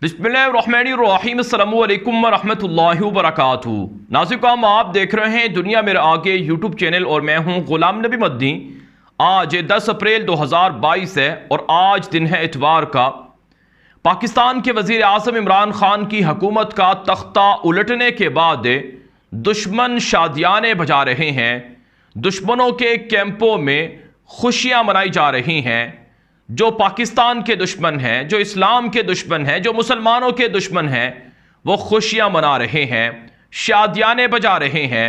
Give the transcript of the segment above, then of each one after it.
बिस्मिल्लाहिर्रहमानिर्रहीम अस्सलामुअलैकुम वरहमतुल्लाहि वबरकातुहू। नाज़रीन, आप देख रहे हैं दुनिया मेरे आगे यूट्यूब चैनल और मैं हूं गुलाम नबी मदनी। आज 10 अप्रैल 2022 है और आज दिन है इतवार का। पाकिस्तान के वज़ीर आज़म इमरान खान की हुकूमत का तख्ता उलटने के बाद दुश्मन शादियाने बजा रहे हैं, दुश्मनों के कैंपों में खुशियां मनाई जा रही हैं। जो पाकिस्तान के दुश्मन हैं, जो इस्लाम के दुश्मन हैं, जो मुसलमानों के दुश्मन हैं, वो खुशियां मना रहे हैं, शादियाने बजा रहे हैं।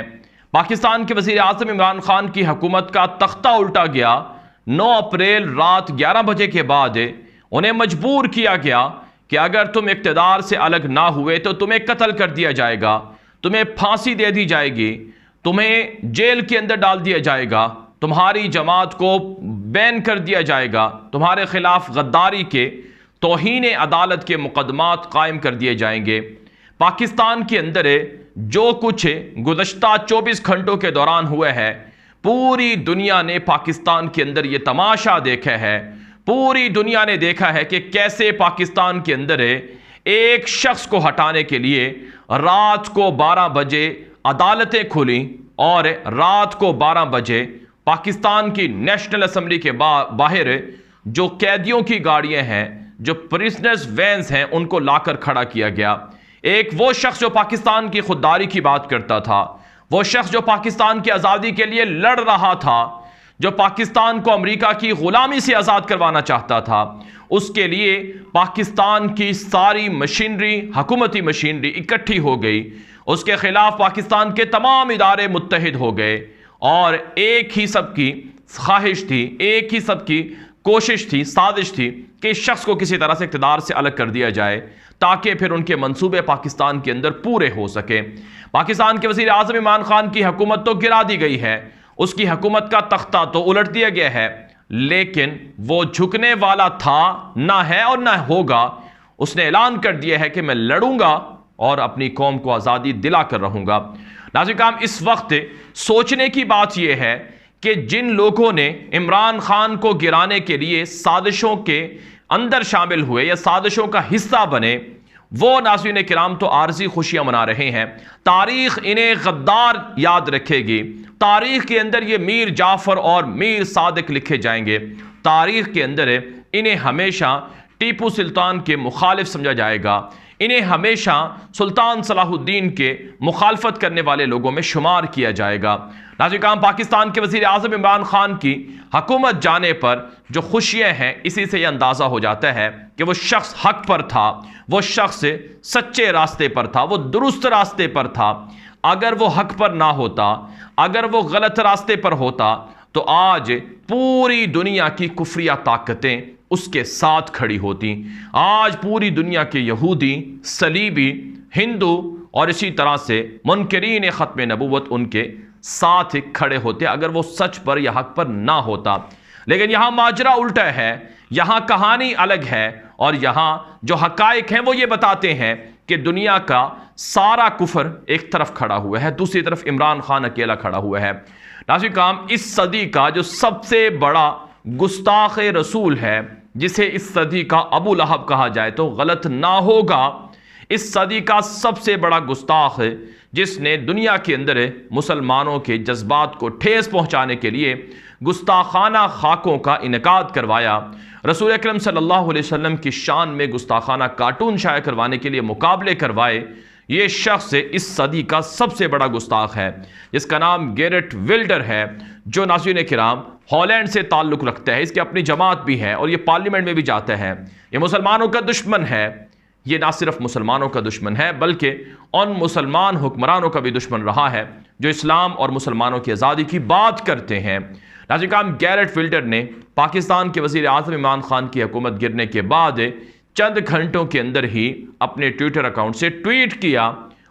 पाकिस्तान के वज़ीर आज़म इमरान खान की हुकूमत का तख्ता उल्टा गया। 9 अप्रैल रात 11 बजे के बाद उन्हें मजबूर किया गया कि अगर तुम इक़्तिदार से अलग ना हुए तो तुम्हें कत्ल कर दिया जाएगा, तुम्हें फांसी दे दी जाएगी, तुम्हें जेल के अंदर डाल दिया जाएगा, तुम्हारी जमात को बैन कर दिया जाएगा, तुम्हारे खिलाफ गद्दारी के, तौहीन अदालत के मुकदमात कायम कर दिए जाएंगे। पाकिस्तान के अंदर जो कुछ गुज़श्ता 24 घंटों के दौरान हुआ है, पूरी दुनिया ने पाकिस्तान के अंदर ये तमाशा देखा है। पूरी दुनिया ने देखा है कि कैसे पाकिस्तान के अंदर एक शख्स को हटाने के लिए रात को 12 बजे अदालतें खुली और रात को 12 बजे पाकिस्तान की नेशनल असेंबली के बाहर जो कैदियों की गाड़ियां हैं, जो प्रिजनर्स वैन्स हैं, उनको लाकर खड़ा किया गया। एक वो शख्स जो पाकिस्तान की खुददारी की बात करता था, वो शख्स जो पाकिस्तान की आज़ादी के लिए लड़ रहा था, जो पाकिस्तान को अमेरिका की गुलामी से आज़ाद करवाना चाहता था, उसके लिए पाकिस्तान की सारी मशीनरी, हुकूमती मशीनरी इकट्ठी हो गई। उसके खिलाफ पाकिस्तान के तमाम इदारे मुत्तहिद हो गए और एक ही सबकी ख्वाहिश थी, एक ही सबकी कोशिश थी, साजिश थी कि इस शख्स को किसी तरह से इक़्तिदार से अलग कर दिया जाए ताकि फिर उनके मंसूबे पाकिस्तान के अंदर पूरे हो सके। पाकिस्तान के वज़ीर आज़म इमरान खान की हुकूमत तो गिरा दी गई है, उसकी हुकूमत का तख्ता तो उलट दिया गया है, लेकिन वो झुकने वाला था ना है और ना होगा। उसने ऐलान कर दिया है कि मैं लड़ूंगा और अपनी कौम को आज़ादी दिला कर रहूंगा। नाज़रीन, इस वक्त सोचने की बात यह है कि जिन लोगों ने इमरान खान को गिराने के लिए साजिशों के अंदर शामिल हुए या साजिशों का हिस्सा बने, वो नाज़रीन किराम तो आरज़ी खुशियां मना रहे हैं। तारीख इन्हें गद्दार याद रखेगी। तारीख के अंदर ये मीर जाफर और मीर सादिक लिखे जाएंगे। तारीख के अंदर इन्हें हमेशा टीपू सुल्तान के मुखालिफ समझा जाएगा। इन्हें हमेशा सुल्तान सलाहुद्दीन के मुखालफत करने वाले लोगों में शुमार किया जाएगा। नाज़रीन, पाकिस्तान के वज़ीर आज़म इमरान खान की हुकूमत जाने पर जो खुशियां हैं, इसी से यह अंदाज़ा हो जाता है कि वो शख्स हक पर था, वो शख्स सच्चे रास्ते पर था, वो दुरुस्त रास्ते पर था। अगर वो हक पर ना होता, अगर वो गलत रास्ते पर होता, तो आज पूरी दुनिया की कुफरिया ताकतें उसके साथ खड़ी होती। आज पूरी दुनिया के यहूदी, सलीबी, हिंदू और इसी तरह से मुनकरीन ख़त्म नबूवत उनके साथ खड़े होते अगर वो सच पर या हक पर ना होता। लेकिन यहाँ माजरा उल्टा है, यहाँ कहानी अलग है और यहाँ जो हकायक हैं वो ये बताते हैं कि दुनिया का सारा कुफर एक तरफ खड़ा हुआ है, दूसरी तरफ इमरान खान अकेला खड़ा हुआ है। नाज़रीन, इस सदी का जो सबसे बड़ा गुस्ताख रसूल है, जिसे इस सदी का अबू लहब कहा जाए तो गलत ना होगा, इस सदी का सबसे बड़ा गुस्ताख जिसने दुनिया के अंदर मुसलमानों के जज्बात को ठेस पहुंचाने के लिए गुस्ताखाना खाकों का इनकाद करवाया, रसूल अकरम सल्लल्लाहु अलैहि वसल्लम की शान में गुस्ताखाना कार्टून शाया करवाने के लिए मुकाबले करवाए, ये शख्स इस सदी का सबसे बड़ा गुस्ताख है, जिसका नाम गेरट विल्डर है, जो नाज़रीन किराम हॉलैंड से ताल्लुक़ रखता है। इसकी अपनी जमात भी है और ये पार्लियामेंट में भी जाता है। ये मुसलमानों का दुश्मन है। ये ना सिर्फ मुसलमानों का दुश्मन है बल्कि उन मुसलमान हुक्मरानों का भी दुश्मन रहा है जो इस्लाम और मुसलमानों की आज़ादी की बात करते हैं। नाज़रीन, गेरट विल्डर ने पाकिस्तान के वज़ीर आज़म इमरान खान की हुकूमत गिरने के बाद चंद घंटों के अंदर ही अपने ट्विटर अकाउंट से ट्वीट किया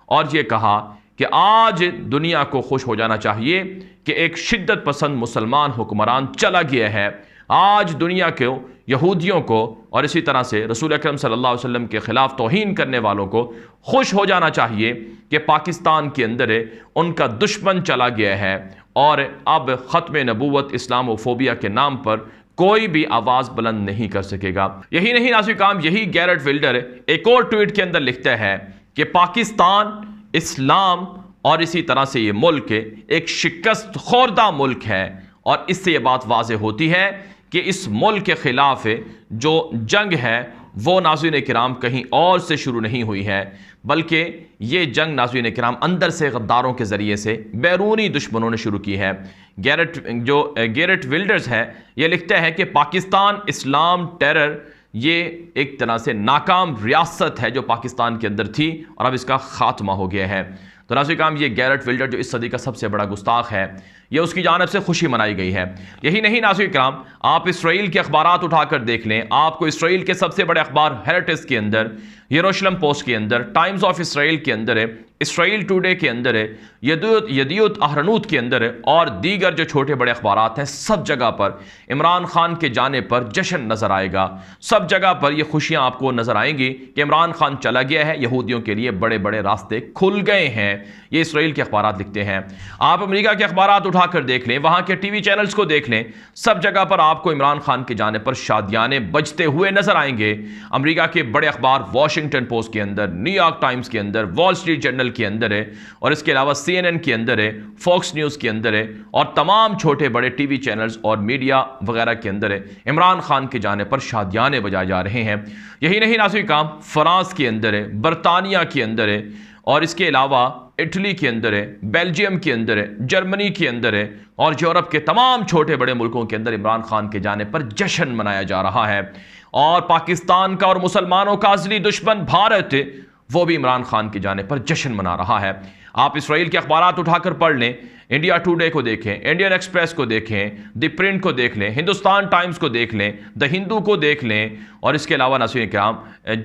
और ये कहा कि आज दुनिया को खुश हो जाना चाहिए कि एक शिद्दत पसंद मुसलमान हुक्मरान चला गया है। आज दुनिया के यहूदियों को और इसी तरह से रसूल अकरम सल्लल्लाहु अलैहि वसल्लम के ख़िलाफ़ तौहीन करने वालों को खुश हो जाना चाहिए कि पाकिस्तान के अंदर उनका दुश्मन चला गया है और अब ख़त्म नबूवत इस्लामोफोबिया के नाम पर کوئی بھی آواز بلند نہیں کر سکے گا۔ یہی نہیں ناظرین کرام، یہی گیرٹ ولڈر ایک اور ٹویٹ کے اندر لکھتا ہے کہ پاکستان، اسلام اور اسی طرح سے یہ ملک ایک شکست خوردہ ملک ہے، اور اس سے یہ بات واضح ہوتی ہے کہ اس ملک کے خلاف جو جنگ ہے وہ ناظرین کرام کہیں اور سے شروع نہیں ہوئی ہے، بلکہ یہ جنگ ناظرین کرام اندر سے غداروں کے ذریعے سے بیرونی دشمنوں نے شروع کی ہے۔ گیرٹ ولڈرز ہے، یہ لکھتا ہے کہ پاکستان، اسلام، ٹیرر یہ ایک طرح سے ناکام ریاست ہے جو پاکستان کے اندر تھی، اور اب اس کا خاتمہ ہو گیا ہے۔ تو ناظرین کرام، یہ گیرٹ ولڈر جو اس صدی کا سب سے بڑا گستاخ ہے، یہ اس کی جانب سے خوشی منائی گئی ہے۔ یہی نہیں ناظرین کرام، آپ اسرائیل کے اخبارات اٹھا کر دیکھ لیں، آپ کو اسرائیل کے سب سے بڑے اخبار ہیریٹس کے اندر، یروشلم پوسٹ کے اندر، ٹائمز آف اسرائیل کے اندر ہے، اسرائیل ٹوڈے کے اندر ہے، یدیوت اہرنوت کے اندر ہے، اور دیگر جو چھوٹے بڑے اخبارات ہیں، سب جگہ پر عمران خان کے جانے پر جشن نظر آئے گا۔ سب جگہ پر یہ خوشیاں آپ کو نظر آئیں گی کہ عمران خان چلا گیا ہے، یہودیوں کے لیے بڑے بڑے راستے کھل گئے ہیں۔ یہ اسرائیل کے اخبارات لکھتے ہیں۔ آپ امریکہ کے اخبارات اٹھا کر دیکھ لیں، وہاں کے ٹی وی چینلز کو دیکھ لیں، سب جگہ پر آپ کو عمران خان کے جانے پر شادیانے بجتے ہوئے نظر آئیں گے۔ امریکہ کے بڑے اخبار واشنگٹن پوسٹ کے اندر، نیو یارک ٹائمز کے اندر، وال اسٹریٹ جرنل کے اندر ہے، اور اس کے علاوہ CNN کے اندر ہے، فوکس نیوز کے اندر ہے، اور تمام چھوٹے بڑے ٹی وی چینلز اور میڈیا وغیرہ کے اندر ہے، عمران خان کے جانے پر شادیانے بجائے جا رہے ہیں۔ یہی نہیں ناظرین کرام، فرانس کے اندر ہے، برطانیہ کے اندر ہے، اور اس کے علاوہ اٹلی کے اندر ہے، بیلجیم کے اندر ہے، جرمنی کے اندر ہے، اور یورپ کے تمام چھوٹے بڑے ملکوں کے اندر عمران خان کے جانے پر جشن منایا جا رہا ہے۔ اور پاکستان کا اور مسلمانوں کا ازلی دشمن بھارت، وہ بھی عمران خان کے جانے پر جشن منا رہا ہے۔ آپ اسرائیل کے اخبارات اٹھا کر پڑھ لیں، انڈیا ٹوڈے کو دیکھیں، انڈین ایکسپریس کو دیکھیں، دی پرنٹ کو دیکھ لیں، ہندوستان ٹائمز کو دیکھ لیں، دی ہندو کو دیکھ لیں، اور اس کے علاوہ ناظرین کرام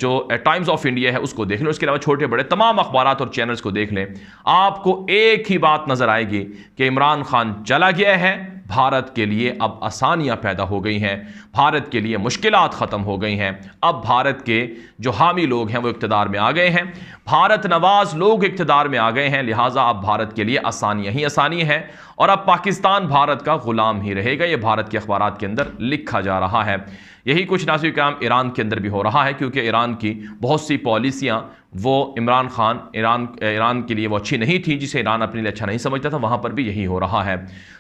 جو ٹائمز آف انڈیا ہے اس کو دیکھ لیں، اس کے علاوہ چھوٹے بڑے تمام اخبارات اور چینلز کو دیکھ لیں، آپ کو ایک ہی بات نظر آئے گی کہ عمران خان چلا گیا ہے، بھارت کے لیے اب آسانیاں پیدا ہو گئی ہیں، بھارت کے لیے مشکلات ختم ہو گئی ہیں، اب بھارت کے جو حامی لوگ ہیں وہ اقتدار میں آ گئے ہیں، بھارت نواز لوگ اقتدار میں آ گئے ہیں، لہٰذا اب بھارت کے لیے آسانیاں ہی آسانی ہے، اور اب پاکستان بھارت کا غلام ہی رہے گا۔ یہ بھارت کے اخبارات کے اندر لکھا جا رہا ہے۔ یہی کچھ ناظرین کرام ایران کے اندر بھی ہو رہا ہے، کیونکہ ایران کی بہت سی پالیسیاں وہ عمران خان ایران کے لیے وہ اچھی نہیں تھی، جسے ایران اپنے لیے اچھا نہیں سمجھتا تھا، وہاں پر بھی یہی ہو رہا ہے۔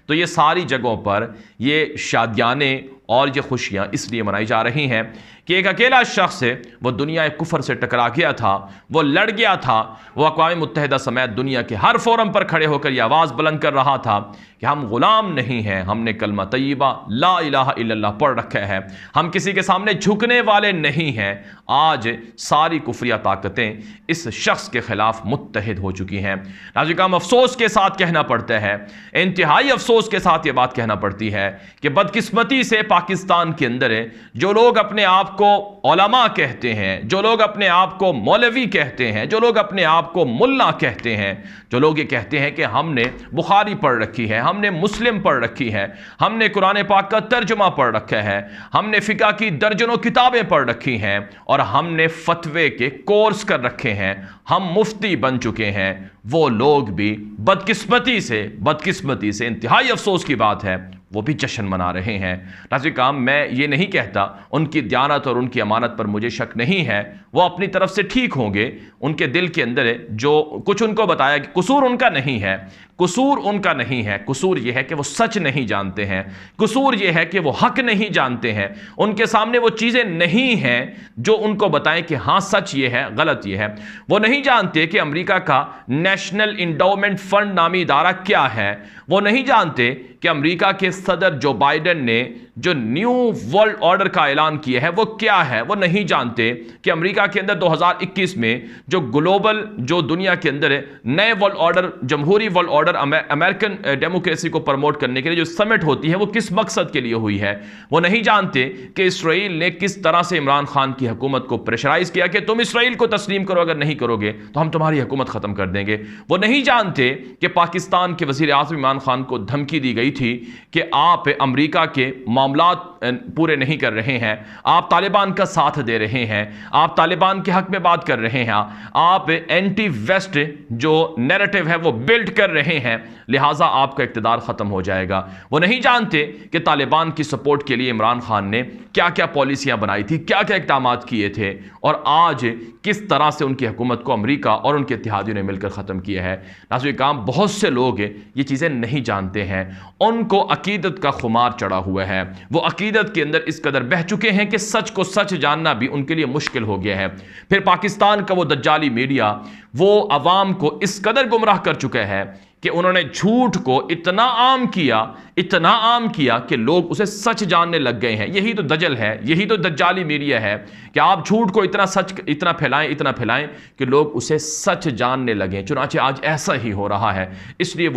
تو یہ ساری جگہوں پر یہ شادیانے اور یہ خوشیاں اس لیے منائی جا رہی ہیں کہ ایک اکیلا شخص ہے، وہ دنیا کفر سے ٹکرا گیا تھا، وہ لڑ گیا تھا، وہ اقوام متحدہ سمیت دنیا کے ہر فورم پر کھڑے ہو کر یہ آواز بلند کر رہا تھا کہ ہم غلام نہیں ہیں، ہم نے کلمہ طیبہ لا الہ الا اللہ پڑھ رکھا ہے، ہم کسی کے سامنے جھکنے والے نہیں ہیں۔ آج ساری کفریہ طاقتیں اس شخص کے خلاف متحد ہو چکی ہیں۔ ناظرین کرام، افسوس کے ساتھ کہنا پڑتا ہے، انتہائی افسوس کے ساتھ یہ بات کہنا پڑتی ہے کہ بدقسمتی سے پاکستان کے اندر ہے جو لوگ اپنے آپ کو علماء کہتے ہیں، جو لوگ اپنے آپ کو مولوی کہتے ہیں، جو لوگ اپنے آپ کو ملا کہتے ہیں، جو لوگ یہ کہتے ہیں کہ ہم نے بخاری پڑھ رکھی ہے، ہم نے مسلم پڑھ رکھی ہے، ہم نے قرآن پاک کا ترجمہ پڑھ رکھا ہے، ہم نے فقہ کی درجنوں کتابیں پڑھ رکھی ہیں، اور ہم نے فتوے کے کورس کر رکھے ہیں، ہم مفتی بن چکے ہیں، وہ لوگ بھی بدقسمتی سے انتہائی افسوس کی بات ہے، وہ بھی جشن منا رہے ہیں۔ ناظرین کرام، میں یہ نہیں کہتا، ان کی دیانت اور ان کی امانت پر مجھے شک نہیں ہے، وہ اپنی طرف سے ٹھیک ہوں گے، ان کے دل کے اندر ہے جو کچھ ان کو بتایا کہ قصور ان کا نہیں ہے، قصور ان کا نہیں ہے، قصور یہ ہے کہ وہ سچ نہیں جانتے ہیں، قصور یہ ہے کہ وہ حق نہیں جانتے ہیں، ان کے سامنے وہ چیزیں نہیں ہیں جو ان کو بتائیں کہ ہاں سچ یہ ہے، غلط یہ ہے۔ وہ نہیں جانتے کہ امریکہ کا نیشنل انڈاؤمنٹ فنڈ نامی ادارہ کیا ہے، وہ نہیں جانتے کہ امریکہ کے صدر جو بائیڈن نے جو نیو ورلڈ آرڈر کا اعلان کیا ہے وہ کیا ہے، وہ نہیں جانتے کہ امریکہ کے اندر 2021 میں جو گلوبل جو دنیا کے اندر ہے نئے ورلڈ آرڈر، جمہوری ورلڈ آرڈر، امریکن ڈیموکریسی کو پروموٹ کرنے کے لیے جو سمٹ ہوتی ہے وہ کس مقصد کے لیے ہوئی ہے۔ وہ نہیں جانتے کہ اسرائیل نے کس طرح سے عمران خان کی حکومت کو پریشرائز کیا کہ تم اسرائیل کو تسلیم کرو، اگر نہیں کرو گے تو ہم تمہاری حکومت ختم کر دیں گے۔ وہ نہیں جانتے کہ پاکستان کے وزیر اعظم عمران خان کو دھمکی دی گئی تھی کہ آپ امریکہ کے معاملات پورے نہیں کر رہے ہیں، آپ طالبان کا ساتھ دے رہے ہیں، آپ طالبان तालिबान के हक में बात कर रहे हैं, आप एंटी वेस्ट जो नैरेटिव है वो बिल्ड कर रहे हैं, लिहाजा आपका इक़्तिदार ख़त्म हो जाएगा। वो नहीं जानते कि तालिबान की सपोर्ट के लिए इमरान खान ने क्या क्या पॉलिसियाँ बनाई थी, क्या क्या इक़दाम किए थे, और आज किस तरह से उनकी हुकूमत को अमेरिका और उनके इत्तेहादियों ने मिलकर ख़त्म किया है। नाज़रीन इकराम, बहुत से लोग ये चीज़ें नहीं जानते हैं, उनको अकीदत का खुमार चढ़ा हुआ है, वो अकीदत के अंदर इस कदर बह चुके हैं कि सच को सच जानना भी उनके लिए मुश्किल हो गया है। फिर पाकिस्तान का वो दज्जाली मीडिया वो अवाम को इस कदर गुमराह कर चुका है कि उन्होंने झूठ को इतना आम किया कि लोग उसे सच जानने लग गए हैं। यही तो दजल है, यही तो दज्जाली मीडिया है कि आप झूठ को इतना फैलाएं कि लोग उसे सच जानने लगे। चुनांचे आज ऐसा ही हो रहा है, इसलिए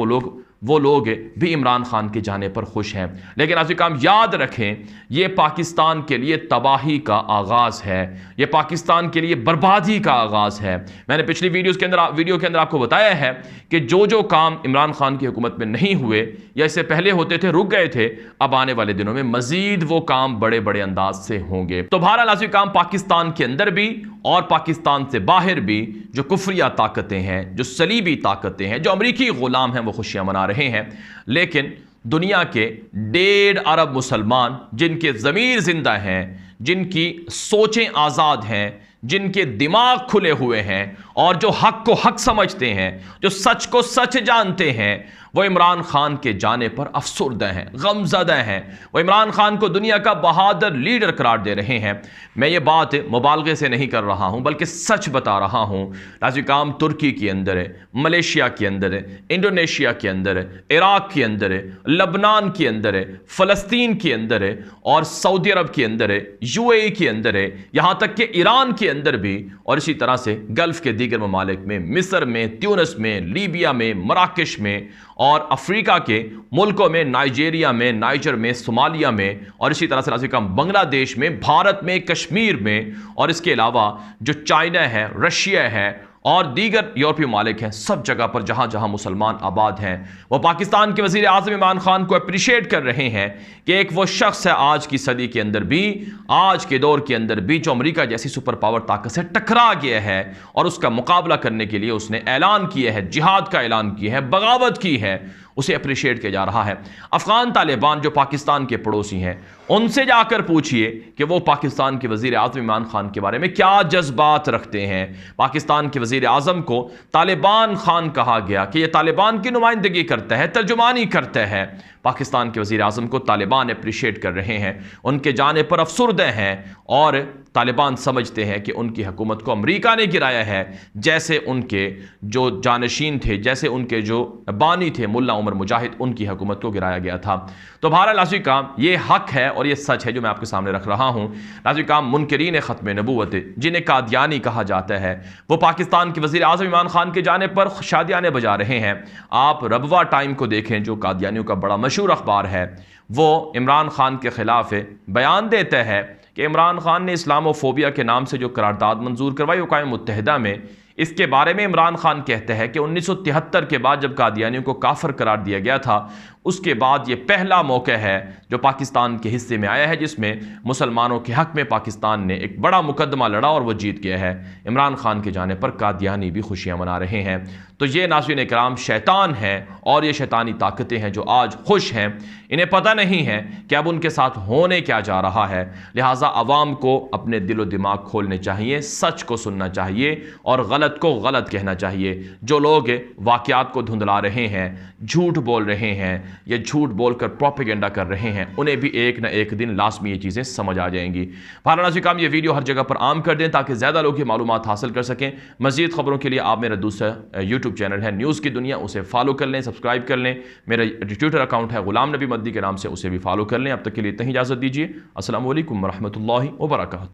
वो लोग भी इमरान खान के जाने पर खुश हैं। लेकिन नाज़रीन काम याद रखें, ये पाकिस्तान के लिए तबाही का आगाज़ है, ये पाकिस्तान के लिए बर्बादी का आगाज़ है। मैंने पिछली वीडियो के अंदर आपको बताया है कि जो काम इमरान खान की हुकूमत में नहीं हुए या इससे पहले होते थे, रुक गए थे, अब आने वाले दिनों में मजीद वो काम बड़े बड़े अंदाज से होंगे। तो बहरहाल नाज़रीन काम, पाकिस्तान के अंदर भी और पाकिस्तान से बाहर भी जो कुफरिया ताकतें हैं, जो सलीबी ताकतें हैं, जो अमरीकी गुलाम हैं, वो खुशियां मना रहे हैं। लेकिन दुनिया के 1.5 अरब मुसलमान जिनके ज़मीर जिंदा हैं, जिनकी सोचें आज़ाद हैं, जिनके दिमाग खुले हुए हैं और जो हक को हक समझते हैं, जो सच को सच जानते हैं, वो इमरान खान के जाने पर अफसुर्दा हैं, गमज़दा हैं। वो इमरान खान को दुनिया का बहादुर लीडर करार दे रहे हैं। मैं ये बात मुबालगे से नहीं कर रहा हूँ, बल्कि सच बता रहा हूँ। नाज़रीन काम, तुर्की के अंदर है, मलेशिया के अंदर है, इंडोनेशिया के अंदर है, इराक के अंदर है, लबनान के अंदर है, फ़लस्तीन के अंदर है, और सऊदी अरब के अंदर है, UAE के अंदर है, यहाँ तक कि ईरान के अंदर भी, और इसी तरह से गल्फ़ के दीगर ममालिक में, मिस्र में, ट्यूनिस में, लीबिया में, मराकश में, और अफ्रीका के मुल्कों में, नाइजीरिया में, नाइजर में, सोमालिया में, और इसी तरह से नाज़रीन काम बांग्लादेश में, भारत में, कश्मीर में, और इसके अलावा जो चाइना है, रशिया है और दीगर यूरोपीय मालिक हैं, सब जगह पर जहाँ जहाँ मुसलमान आबाद हैं, वो पाकिस्तान के वज़ीर आज़म इमरान खान को अप्रिशिएट कर रहे हैं कि एक वो शख्स है आज की सदी के अंदर भी, आज के दौर के अंदर भी, जो अमेरिका जैसी सुपर पावर ताकत से टकरा गया है और उसका मुकाबला करने के लिए उसने ऐलान किया है, जिहाद का ऐलान किया है, बगावत की है, उसे अप्रिशिएट किया जा रहा है। अफगान तालिबान जो पाकिस्तान के पड़ोसी हैं, उनसे जाकर पूछिए कि वो पाकिस्तान के वज़ीर आज़म इमरान खान के बारे में क्या जज्बात रखते हैं। पाकिस्तान के वज़ीर आज़म को तालिबान खान कहा गया कि ये तालिबान की नुमाइंदगी करता है, तर्जुमानी करता है। पाकिस्तान के वज़ीर आज़म को तालिबान अप्रिशिएट कर रहे हैं, उनके जाने पर अफसुर्दे हैं, और तालिबान समझते हैं कि उनकी हुकूमत को अमेरिका ने गिराया है, जैसे उनके जो जानशीन थे, जैसे उनके जो बानी थे मुल्ला उमर मुजाहिद, उनकी हुकूमत को गिराया गया था। तो बहरहाल नाज़रीन काम, ये हक है और ये सच है जो मैं आपके सामने रख रहा हूँ। नाज़रीन काम, मुनकरीन ख़त्म नबूवत जिन्हें कादियानी कहा जाता है, वो पाकिस्तान के वज़ीर आज़म इमरान खान के जाने पर शादियाने बजा रहे हैं। आप रबवा टाइम को देखें, जो कादियानियों का बड़ा मशहूर अखबार है, वो इमरान खान के ख़िलाफ़ बयान देता है कि इमरान खान ने इस्लामोफोबिया के नाम से जो करारदाद मंजूर करवाई अक़वाम मुत्तहिदा में, इसके बारे में इमरान खान कहते हैं कि 1973 के बाद जब कादियानियों को काफिर करार दिया गया था, उसके बाद ये पहला मौका है जो पाकिस्तान के हिस्से में आया है जिसमें मुसलमानों के हक में पाकिस्तान ने एक बड़ा मुकदमा लड़ा और वो जीत गया है। इमरान खान के जाने पर कादियानी भी खुशियां मना रहे हैं। तो ये नाज़रीन इकराम शैतान हैं और ये शैतानी ताकतें हैं जो आज खुश हैं। इन्हें पता नहीं है कि अब उनके साथ होने क्या जा रहा है। लिहाजा अवाम को अपने दिलो दिमाग खोलने चाहिए, सच को सुनना चाहिए और गलत को गलत कहना चाहिए। जो लोग वाक़यात को धुंधला रहे हैं, झूठ बोल रहे हैं, ये झूठ बोलकर प्रोपेगेंडा कर रहे हैं, उन्हें भी एक न एक दिन लाजमी ये चीज़ें समझ आ जाएंगी। नाज़रीन काम, ये वीडियो हर जगह पर आम कर दें ताकि ज़्यादा लोग ये मालूमात हासिल कर सकें। मज़ीद खबरों के लिए आप मेरा दूसरा यूट्यूब चैनल है न्यूज़ की दुनिया, उसे फॉलो कर लें, सब्सक्राइब कर लें। मेरा ट्विटर अकाउंट है गुलाम नबी मद्दी के नाम से, उसे भी फॉलो कर लें। अब तक के लिए इतनी इजाज़त दीजिए। अस्सलामु अलैकुम वरहमतुल्लाहि वबरकातुहू।